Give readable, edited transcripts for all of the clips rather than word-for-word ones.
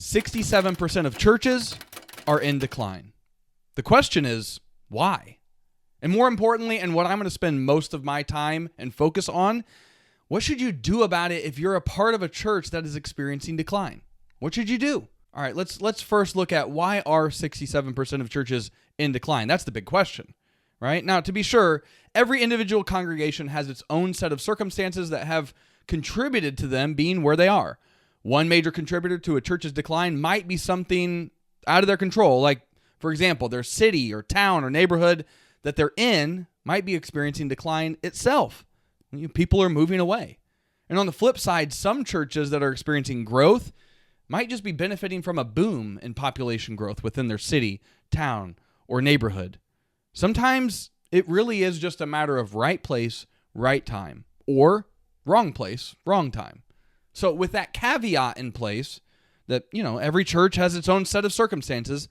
67% of churches are in decline. The question is, why? And more importantly, and what I'm going to spend most of my time and focus on, what should you do about it if you're a part of a church that is experiencing decline? What should you do? All right, let's first look at why are 67% of churches in decline? That's the big question, right? Now, to be sure, every individual congregation has its own set of circumstances that have contributed to them being where they are. One major contributor to a church's decline might be something out of their control, like, for example, their city or town or neighborhood that they're in might be experiencing decline itself. People are moving away. And on the flip side, some churches that are experiencing growth might just be benefiting from a boom in population growth within their city, town, or neighborhood. Sometimes it really is just a matter of right place, right time, or wrong place, wrong time. So with that caveat in place that, every church has its own set of circumstances,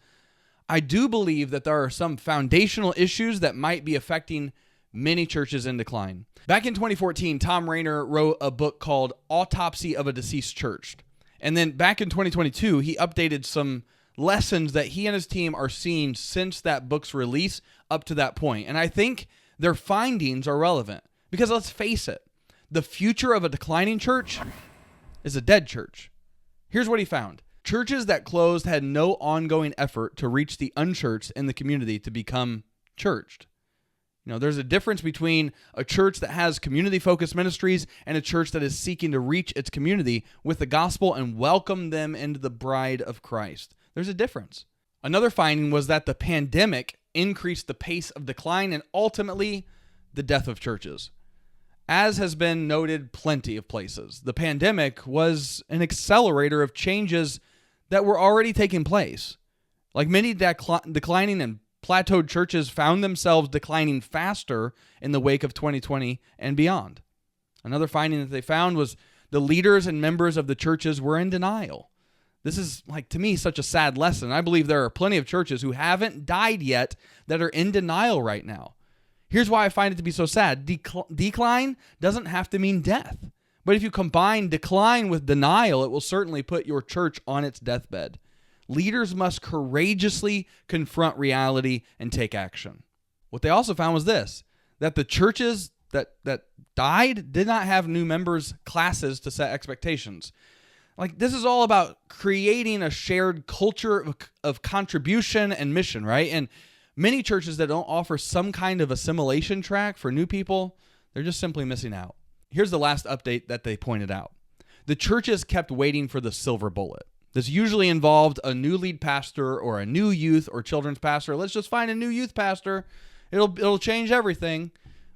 I do believe that there are some foundational issues that might be affecting many churches in decline. Back in 2014, Tom Rainer wrote a book called Autopsy of a Deceased Church. And then back in 2022, he updated some lessons that he and his team are seeing since that book's release up to that point. And I think their findings are relevant because let's face it, the future of a declining church is a dead church. Here's what he found. Churches that closed had no ongoing effort to reach the unchurched in the community to become churched. There's a difference between a church that has community-focused ministries and a church that is seeking to reach its community with the gospel and welcome them into the bride of Christ. There's a difference. Another finding was that the pandemic increased the pace of decline and ultimately the death of churches. As has been noted plenty of places, the pandemic was an accelerator of changes that were already taking place. Like many declining and plateaued churches found themselves declining faster in the wake of 2020 and beyond. Another finding that they found was the leaders and members of the churches were in denial. This is, to me, such a sad lesson. I believe there are plenty of churches who haven't died yet that are in denial right now. Here's why I find it to be so sad. Decline doesn't have to mean death. But if you combine decline with denial, it will certainly put your church on its deathbed. Leaders must courageously confront reality and take action. What they also found was this, that the churches that died did not have new members' classes to set expectations. This is all about creating a shared culture of contribution and mission, right? And many churches that don't offer some kind of assimilation track for new people, they're just simply missing out. Here's the last update that they pointed out. The churches kept waiting for the silver bullet. This usually involved a new lead pastor or a new youth or children's pastor. Let's just find a new youth pastor. It'll change everything.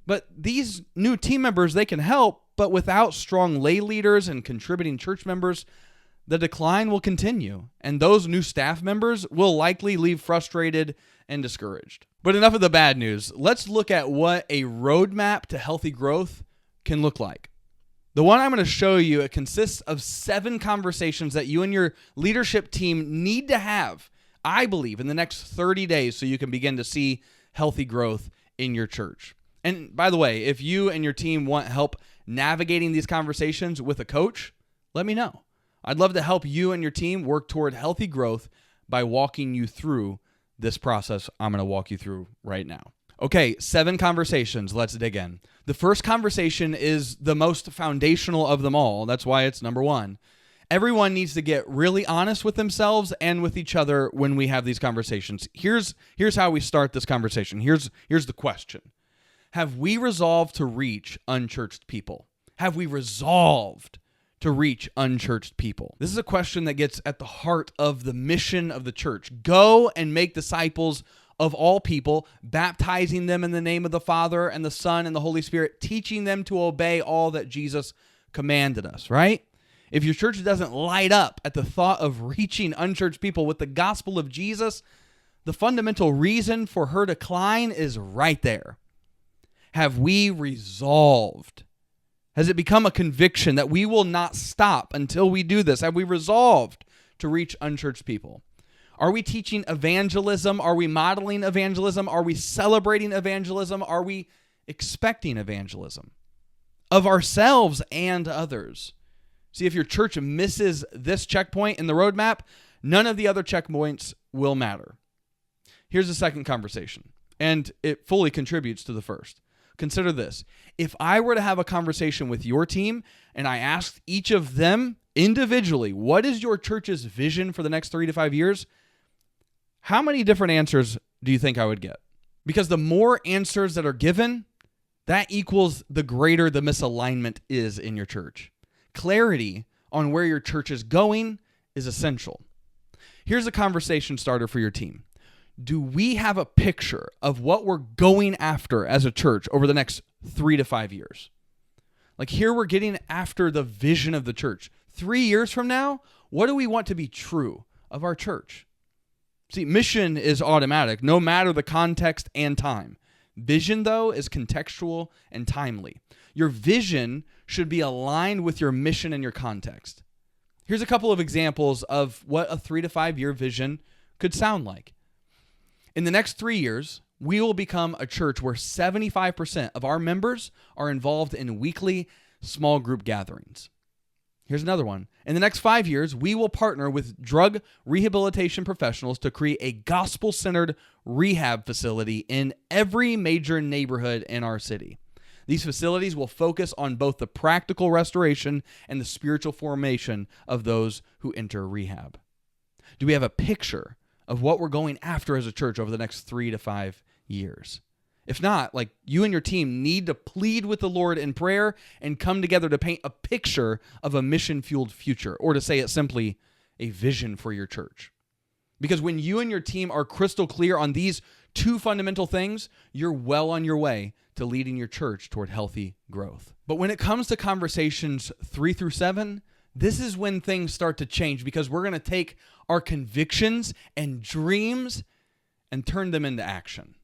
But these new team members, they can help, but without strong lay leaders and contributing church members, the decline will continue. And those new staff members will likely leave frustrated and discouraged. But enough of the bad news. Let's look at what a roadmap to healthy growth can look like. The one I'm going to show you, it consists of 7 conversations that you and your leadership team need to have, I believe, in the next 30 days so you can begin to see healthy growth in your church. And by the way, if you and your team want help navigating these conversations with a coach, let me know. I'd love to help you and your team work toward healthy growth by walking you through this process I'm going to walk you through right now. Okay, 7 conversations. Let's dig in. The first conversation is the most foundational of them all. That's why it's number 1. Everyone needs to get really honest with themselves and with each other when we have these conversations. Here's how we start this conversation. Here's the question. Have we resolved to reach unchurched people? Have we resolved to reach unchurched people? This is a question that gets at the heart of the mission of the church. Go and make disciples of all people, baptizing them in the name of the Father and the Son and the Holy Spirit, teaching them to obey all that Jesus commanded us, right? If your church doesn't light up at the thought of reaching unchurched people with the gospel of Jesus, the fundamental reason for her decline is right there. Have we resolved? Has it become a conviction that we will not stop until we do this? Have we resolved to reach unchurched people? Are we teaching evangelism? Are we modeling evangelism? Are we celebrating evangelism? Are we expecting evangelism of ourselves and others? See, if your church misses this checkpoint in the roadmap, none of the other checkpoints will matter. Here's the second conversation, and it fully contributes to the first. Consider this. If I were to have a conversation with your team and I asked each of them individually, what is your church's vision for the next 3 to 5 years? How many different answers do you think I would get? Because the more answers that are given, that equals the greater the misalignment is in your church. Clarity on where your church is going is essential. Here's a conversation starter for your team. Do we have a picture of what we're going after as a church over the next 3 to 5 years? Like here we're getting after the vision of the church. 3 years from now, what do we want to be true of our church? See, mission is automatic, no matter the context and time. Vision, though, is contextual and timely. Your vision should be aligned with your mission and your context. Here's a couple of examples of what a 3 to 5 year vision could sound like. In the next 3 years, we will become a church where 75% of our members are involved in weekly small group gatherings. Here's another one. In the next 5 years, we will partner with drug rehabilitation professionals to create a gospel-centered rehab facility in every major neighborhood in our city. These facilities will focus on both the practical restoration and the spiritual formation of those who enter rehab. Do we have a picture of what we're going after as a church over the next 3 to 5 years? If not, like you and your team need to plead with the Lord in prayer and come together to paint a picture of a mission-fueled future, or to say it simply, a vision for your church. Because when you and your team are crystal clear on these two fundamental things, you're well on your way to leading your church toward healthy growth. But when it comes to conversations 3 through 7, this is when things start to change, because we're going to take our convictions and dreams and turn them into action.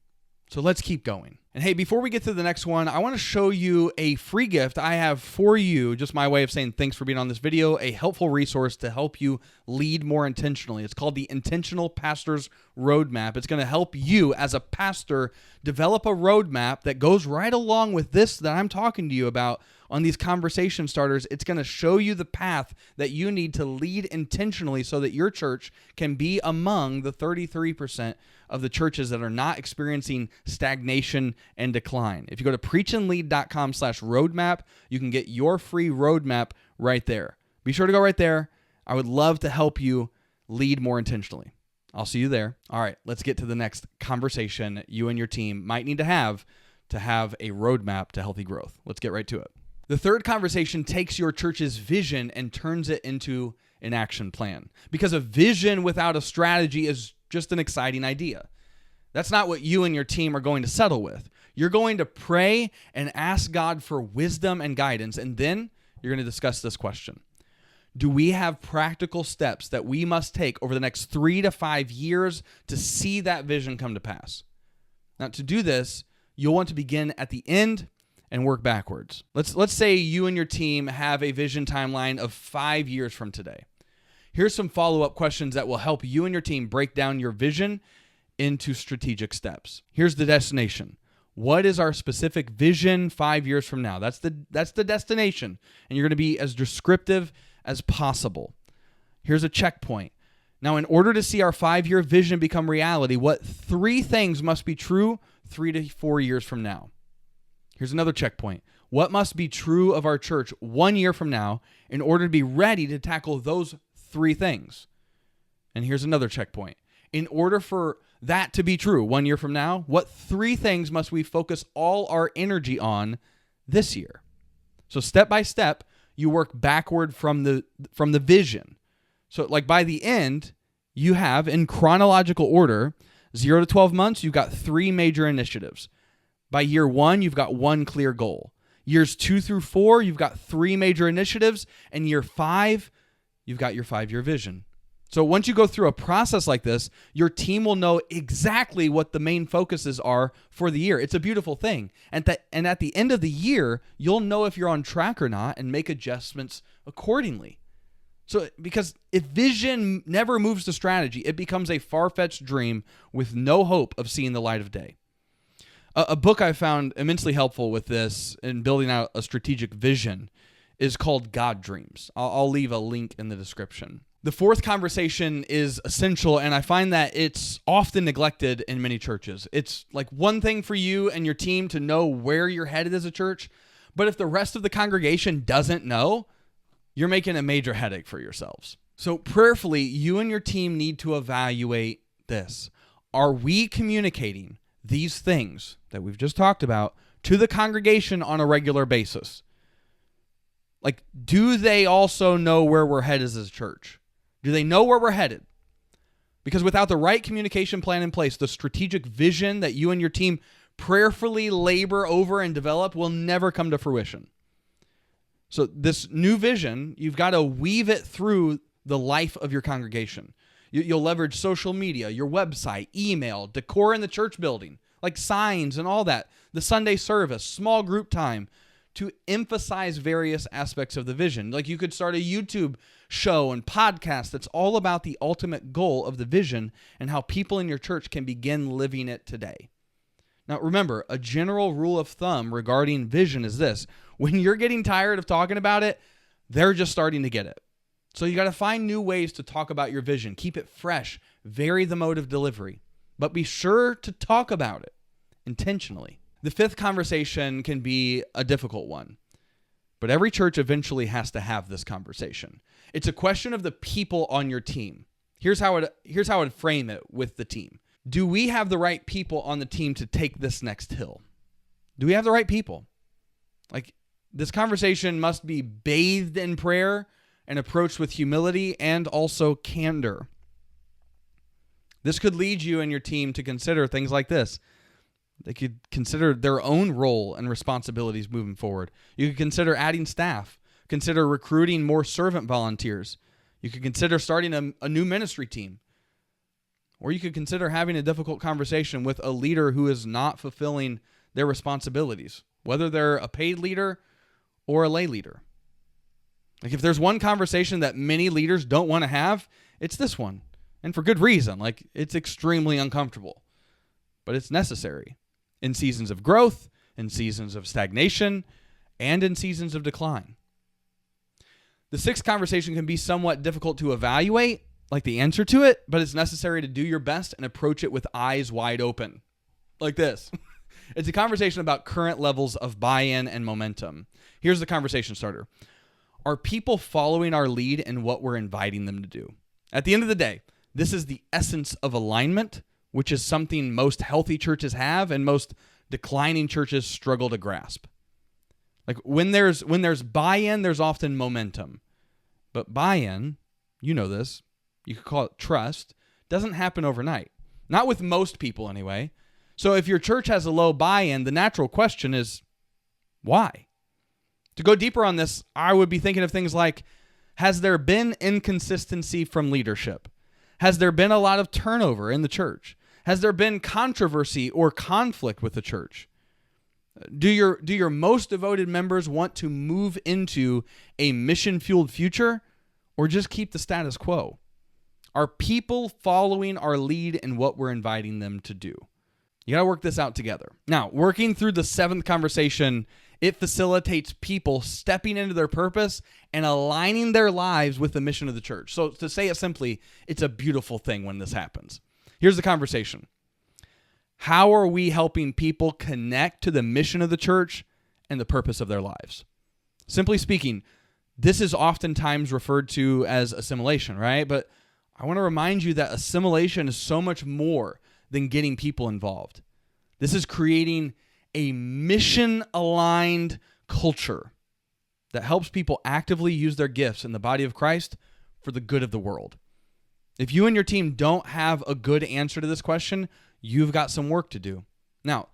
So let's keep going. And hey, before we get to the next one, I want to show you a free gift I have for you, just my way of saying thanks for being on this video, a helpful resource to help you lead more intentionally. It's called the Intentional Pastor's Roadmap. It's going to help you as a pastor develop a roadmap that goes right along with this that I'm talking to you about on these conversation starters. It's going to show you the path that you need to lead intentionally so that your church can be among the 33% of the churches that are not experiencing stagnation and decline. If you go to preachandlead.com/roadmap, you can get your free roadmap right there. Be sure to go right there. I would love to help you lead more intentionally. I'll see you there. All right, let's get to the next conversation you and your team might need to have a roadmap to healthy growth. Let's get right to it. The third conversation takes your church's vision and turns it into an action plan. Because a vision without a strategy is just an exciting idea. That's not what you and your team are going to settle with. You're going to pray and ask God for wisdom and guidance, and then you're going to discuss this question. Do we have practical steps that we must take over the next 3 to 5 years to see that vision come to pass? Now, to do this, you'll want to begin at the end and work backwards. Let's say you and your team have a vision timeline of 5 years from today. Here's some follow-up questions that will help you and your team break down your vision into strategic steps. Here's the destination. What is our specific vision 5 years from now? That's the destination, and you're going to be as descriptive as possible. Here's a checkpoint. Now, in order to see our 5-year vision become reality, what 3 things must be true 3 to 4 years from now? Here's another checkpoint. What must be true of our church 1 year from now in order to be ready to tackle those 3 things? And here's another checkpoint. In order for that to be true 1 year from now, what 3 things must we focus all our energy on this year? So step by step, you work backward from the vision. So like by the end, you have in chronological order, 0 to 12 months, you've got 3 major initiatives. By year 1, you've got 1 clear goal. Years 2 through 4, you've got 3 major initiatives. And year 5, you've got your 5-year vision. So once you go through a process like this, your team will know exactly what the main focuses are for the year. It's a beautiful thing. And at the end of the year, you'll know if you're on track or not and make adjustments accordingly. So because if vision never moves to strategy, it becomes a far-fetched dream with no hope of seeing the light of day. A book I found immensely helpful with this in building out a strategic vision is called God Dreams. I'll leave a link in the description. The fourth conversation is essential, and I find that it's often neglected in many churches. It's like one thing for you and your team to know where you're headed as a church, but if the rest of the congregation doesn't know, you're making a major headache for yourselves. So prayerfully, you and your team need to evaluate this. Are we communicating these things that we've just talked about to the congregation on a regular basis? Like, do they also know where we're headed as a church? Do they know where we're headed? Because without the right communication plan in place, the strategic vision that you and your team prayerfully labor over and develop will never come to fruition. So this new vision, you've got to weave it through the life of your congregation. You'll leverage social media, your website, email, decor in the church building, like signs and all that, the Sunday service, small group time, to emphasize various aspects of the vision. Like you could start a YouTube show and podcast that's all about the ultimate goal of the vision and how people in your church can begin living it today. Now remember, a general rule of thumb regarding vision is this: when you're getting tired of talking about it, they're just starting to get it. So you got to find new ways to talk about your vision. Keep it fresh, vary the mode of delivery, but be sure to talk about it intentionally. The fifth conversation can be a difficult one, but every church eventually has to have this conversation. It's a question of the people on your team. Here's how I'd frame it with the team. Do we have the right people on the team to take this next hill? Do we have the right people? Like, this conversation must be bathed in prayer and approached with humility and also candor. This could lead you and your team to consider things like this. They could consider their own role and responsibilities moving forward. You could consider adding staff, consider recruiting more servant volunteers. You could consider starting a new ministry team. Or you could consider having a difficult conversation with a leader who is not fulfilling their responsibilities, whether they're a paid leader or a lay leader. Like, if there's one conversation that many leaders don't want to have, it's this one. And for good reason. Like, it's extremely uncomfortable, but it's necessary in seasons of growth, in seasons of stagnation, and in seasons of decline. The sixth conversation can be somewhat difficult to evaluate, like the answer to it, but it's necessary to do your best and approach it with eyes wide open, like this. It's a conversation about current levels of buy-in and momentum. Here's the conversation starter. Are people following our lead in what we're inviting them to do? At the end of the day, this is the essence of alignment, which is something most healthy churches have and most declining churches struggle to grasp. Like, when there's buy-in, there's often momentum. But buy-in, you know this, you could call it trust, doesn't happen overnight. Not with most people anyway. So if your church has a low buy-in, the natural question is, why? To go deeper on this, I would be thinking of things like, has there been inconsistency from leadership? Has there been a lot of turnover in the church? Has there been controversy or conflict with the church? Do your most devoted members want to move into a mission-fueled future or just keep the status quo? Are people following our lead in what we're inviting them to do? You got to work this out together. Now, working through the seventh conversation, it facilitates people stepping into their purpose and aligning their lives with the mission of the church. So to say it simply, it's a beautiful thing when this happens. Here's the conversation. How are we helping people connect to the mission of the church and the purpose of their lives? Simply speaking, this is oftentimes referred to as assimilation, right? But I want to remind you that assimilation is so much more than getting people involved. This is creating a mission-aligned culture that helps people actively use their gifts in the body of Christ for the good of the world. If you and your team don't have a good answer to this question, you've got some work to do. Now,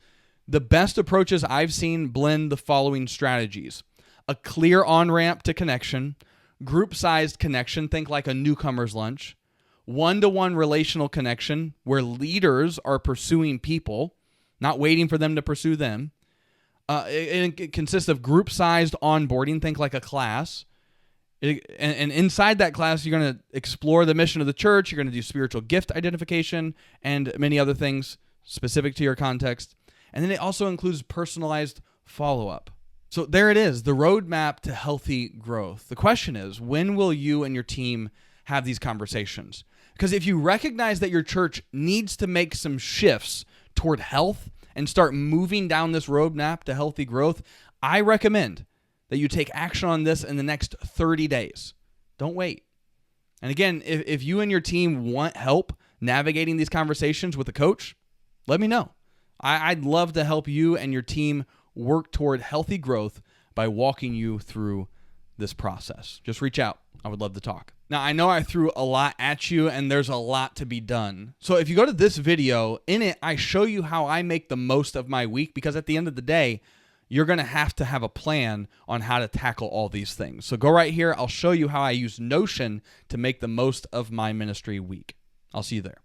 the best approaches I've seen blend the following strategies: a clear on-ramp to connection, group-sized connection, think like a newcomer's lunch, one-to-one relational connection where leaders are pursuing people, not waiting for them to pursue them. It consists of group-sized onboarding, think like a class. And inside that class, you're going to explore the mission of the church. You're going to do spiritual gift identification and many other things specific to your context. And then it also includes personalized follow-up. So there it is, the roadmap to healthy growth. The question is, when will you and your team have these conversations? Because if you recognize that your church needs to make some shifts toward health and start moving down this roadmap to healthy growth, I recommend that you take action on this in the next 30 days. Don't wait. And again, if you and your team want help navigating these conversations with a coach, let me know. I'd love to help you and your team work toward healthy growth by walking you through this process. Just reach out. I would love to talk. Now, I know I threw a lot at you and there's a lot to be done. So if you go to this video, in it, I show you how I make the most of my week, because at the end of the day, you're going to have a plan on how to tackle all these things. So go right here. I'll show you how I use Notion to make the most of my ministry week. I'll see you there.